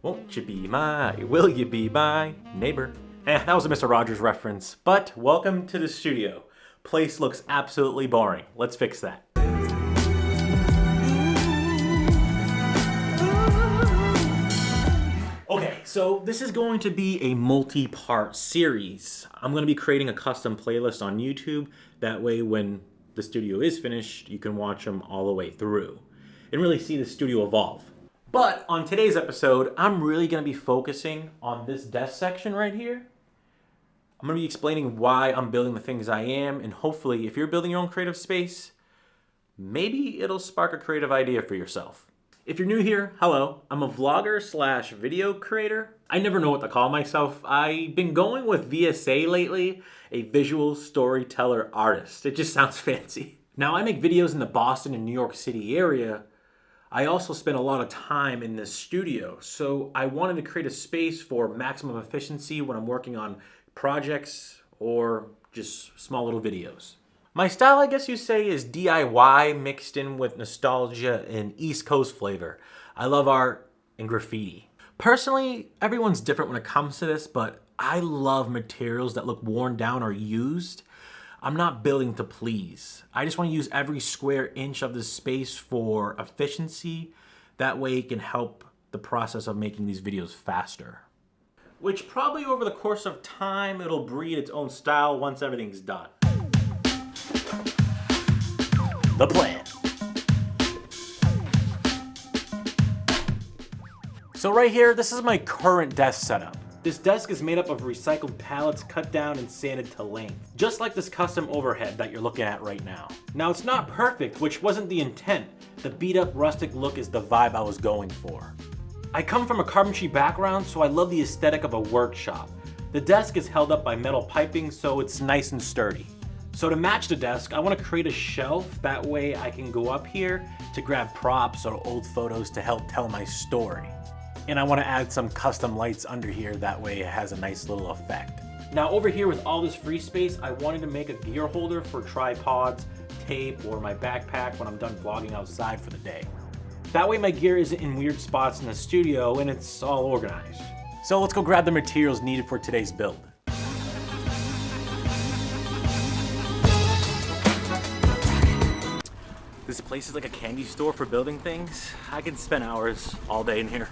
Won't you be my, will you be my neighbor? That was a Mr. Rogers reference, but welcome to the studio. Place looks absolutely boring. Let's fix that. Okay, so this is going to be a multi-part series. I'm going to be creating a custom playlist on YouTube. That way when the studio is finished, you can watch them all the way through and really see the studio evolve. But on today's episode, I'm really going to be focusing on this desk section right here. I'm going to be explaining why I'm building the things I am, and hopefully if you're building your own creative space, maybe it'll spark a creative idea for yourself. If you're new here, hello. I'm a vlogger slash video creator. I never know what to call myself. I've been going with VSA lately, a visual storyteller artist. It just sounds fancy. Now I make videos in the Boston and New York City area. I also spend a lot of time in this studio, so I wanted to create a space for maximum efficiency when I'm working on projects or just small little videos. My style, I guess you say, is DIY mixed in with nostalgia and East Coast flavor. I love art and graffiti. Personally, everyone's different when it comes to this, but I love materials that look worn down or used. I'm not building to please. I just want to use every square inch of this space for efficiency. That way it can help the process of making these videos faster. Which probably over the course of time, it'll breed its own style once everything's done. The plan. So right here, this is my current desk setup. This desk is made up of recycled pallets cut down and sanded to length, just like this custom overhead that you're looking at right now. Now it's not perfect, which wasn't the intent. The beat up rustic look is the vibe I was going for. I come from a carpentry background, so I love the aesthetic of a workshop. The desk is held up by metal piping, so it's nice and sturdy. So to match the desk, I want to create a shelf. That way I can go up here to grab props or old photos to help tell my story. And I want to add some custom lights under here. That way it has a nice little effect. Now over here with all this free space, I wanted to make a gear holder for tripods, tape, or my backpack when I'm done vlogging outside for the day. That way my gear isn't in weird spots in the studio and it's all organized. So let's go grab the materials needed for today's build. This place is like a candy store for building things. I can spend hours all day in here.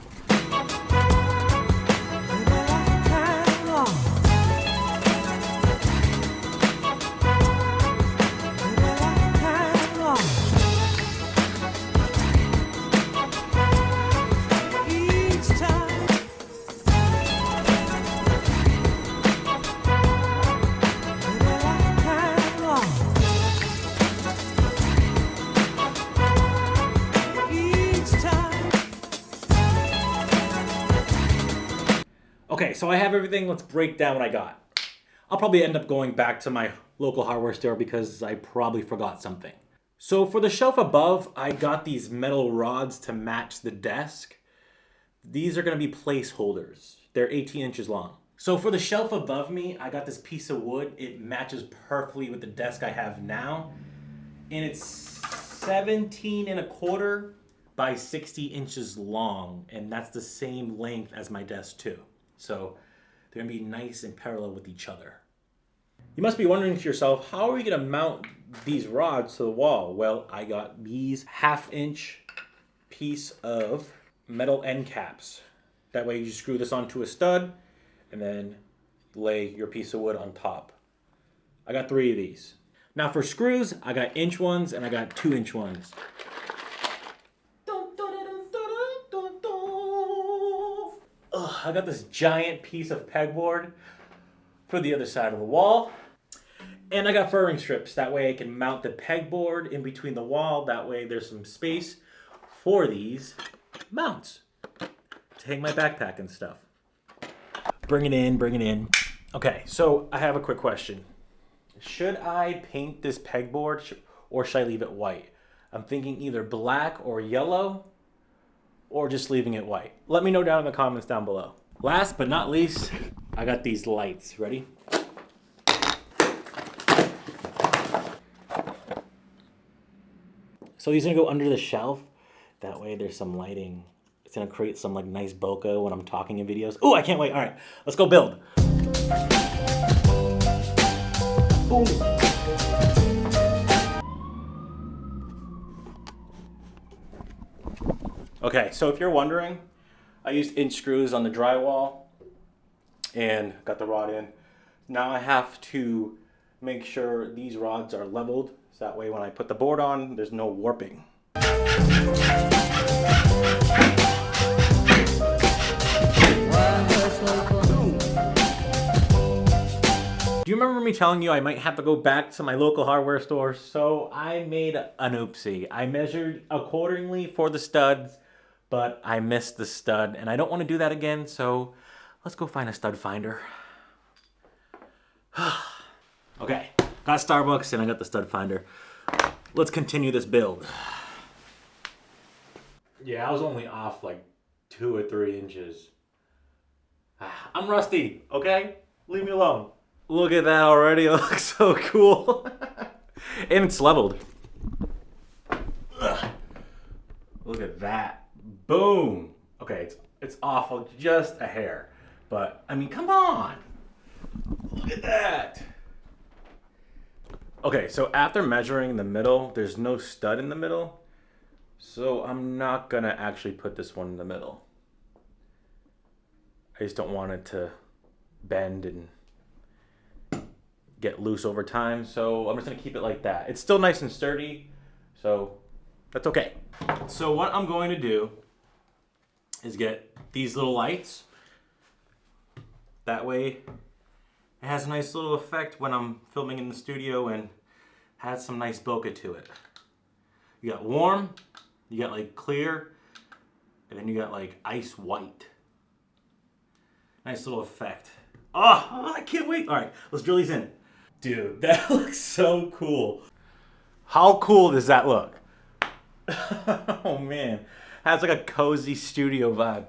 Okay, so I have everything. Let's break down what I got. I'll probably end up going back to my local hardware store because I probably forgot something. So for the shelf above, I got these metal rods to match the desk. These are going to be placeholders. They're 18 inches long. So for the shelf above me, I got this piece of wood. It matches perfectly with the desk I have now. And it's 17¼ by 60 inches long. And that's the same length as my desk too. So they're gonna be nice and parallel with each other. You must be wondering to yourself, how are we gonna mount these rods to the wall? Well, I got these 1/2 inch piece of metal end caps. That way you just screw this onto a stud and then lay your piece of wood on top. I got 3 of these. Now for screws, I got inch ones and I got 2-inch ones. I got this giant piece of pegboard for the other side of the wall. And I got furring strips. That way I can mount the pegboard in between the wall. That way there's some space for these mounts to hang my backpack and stuff. Bring it in, bring it in. Okay, so I have a quick question. Should I paint this pegboard or should I leave it white? I'm thinking either black or yellow, or just leaving it white. Let me know down in the comments down below. Last but not least, I got these lights. Ready? So he's gonna go under the shelf. That way there's some lighting. It's gonna create some like nice bokeh when I'm talking in videos. Oh, I can't wait. All right, let's go build. Boom. Okay, so if you're wondering, I used inch screws on the drywall and got the rod in. Now I have to make sure these rods are leveled, so that way when I put the board on, there's no warping. Do you remember me telling you I might have to go back to my local hardware store? So I made an oopsie. I measured accordingly for the studs, but I missed the stud, and I don't want to do that again, so let's go find a stud finder. Okay, got Starbucks and I got the stud finder. Let's continue this build. Yeah, I was only off like 2 or 3 inches. I'm rusty, okay? Leave me alone. Look at that already, it looks so cool. And it's leveled. Ugh. Look at that. Boom. Okay, it's off just a hair. But, I mean, come on. Look at that. Okay, so after measuring the middle, there's no stud in the middle. So I'm not gonna actually put this one in the middle. I just don't want it to bend and get loose over time, so I'm just gonna keep it like that. It's still nice and sturdy, so that's okay. So what I'm going to do is get these little lights. That way it has a nice little effect when I'm filming in the studio and has some nice bokeh to it. You got warm, you got like clear, and then you got like ice white. Nice little effect. Oh, I can't wait. All right, let's drill these in. Dude, that looks so cool. How cool does that look? Oh man, has like a cozy studio vibe.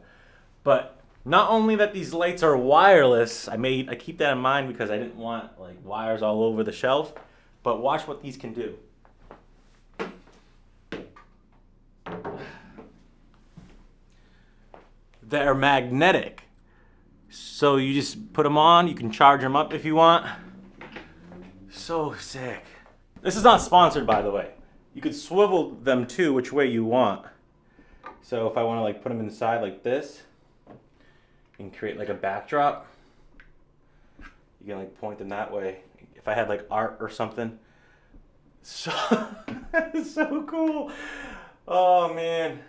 But not only that these lights are wireless, I keep that in mind because I didn't want like wires all over the shelf, but watch what these can do. They're magnetic. So you just put them on, you can charge them up if you want. So sick. This is not sponsored, by the way. You could swivel them too, which way you want. So if I want to like put them inside like this and create like a backdrop, you can like point them that way. If I had like art or something. So, it's so cool. Oh man.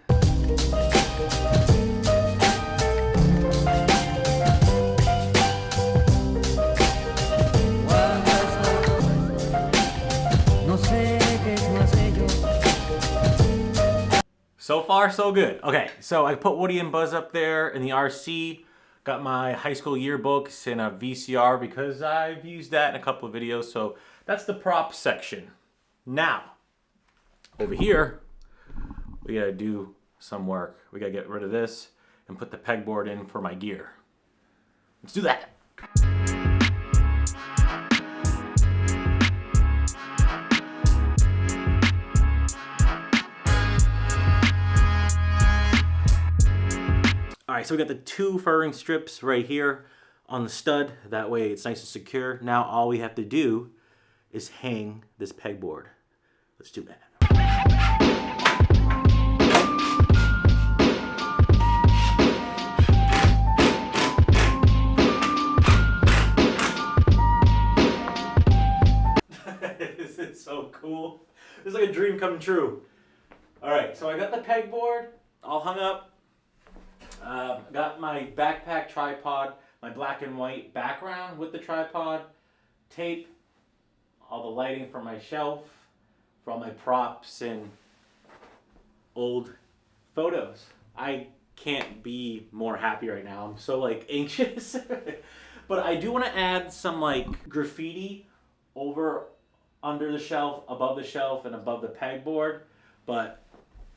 So far, so good. Okay, so I put Woody and Buzz up there in the RC. Got my high school yearbooks in a VCR because I've used that in a couple of videos. So that's the prop section. Now, over here, we gotta do some work. We gotta get rid of this and put the pegboard in for my gear. Let's do that. All right, so we got the 2 furring strips right here on the stud. That way it's nice and secure. Now all we have to do is hang this pegboard. Let's do that. This is so cool. This is like a dream come true. All right, so I got the pegboard all hung up. Got my backpack tripod, my black and white background with the tripod, tape, all the lighting for my shelf, for all my props and old photos. I can't be more happy right now. I'm so like anxious. But I do want to add some like graffiti over under the shelf, above the shelf, and above the pegboard. But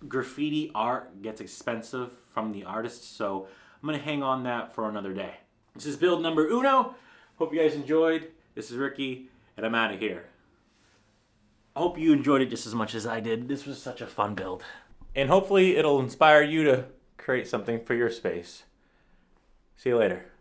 graffiti art gets expensive from the artists, so I'm gonna hang on that for another day. This is build number uno. Hope you guys enjoyed. This is Ricky, and I'm out of here. I hope you enjoyed it just as much as I did. This was such a fun build. And hopefully it'll inspire you to create something for your space. See you later.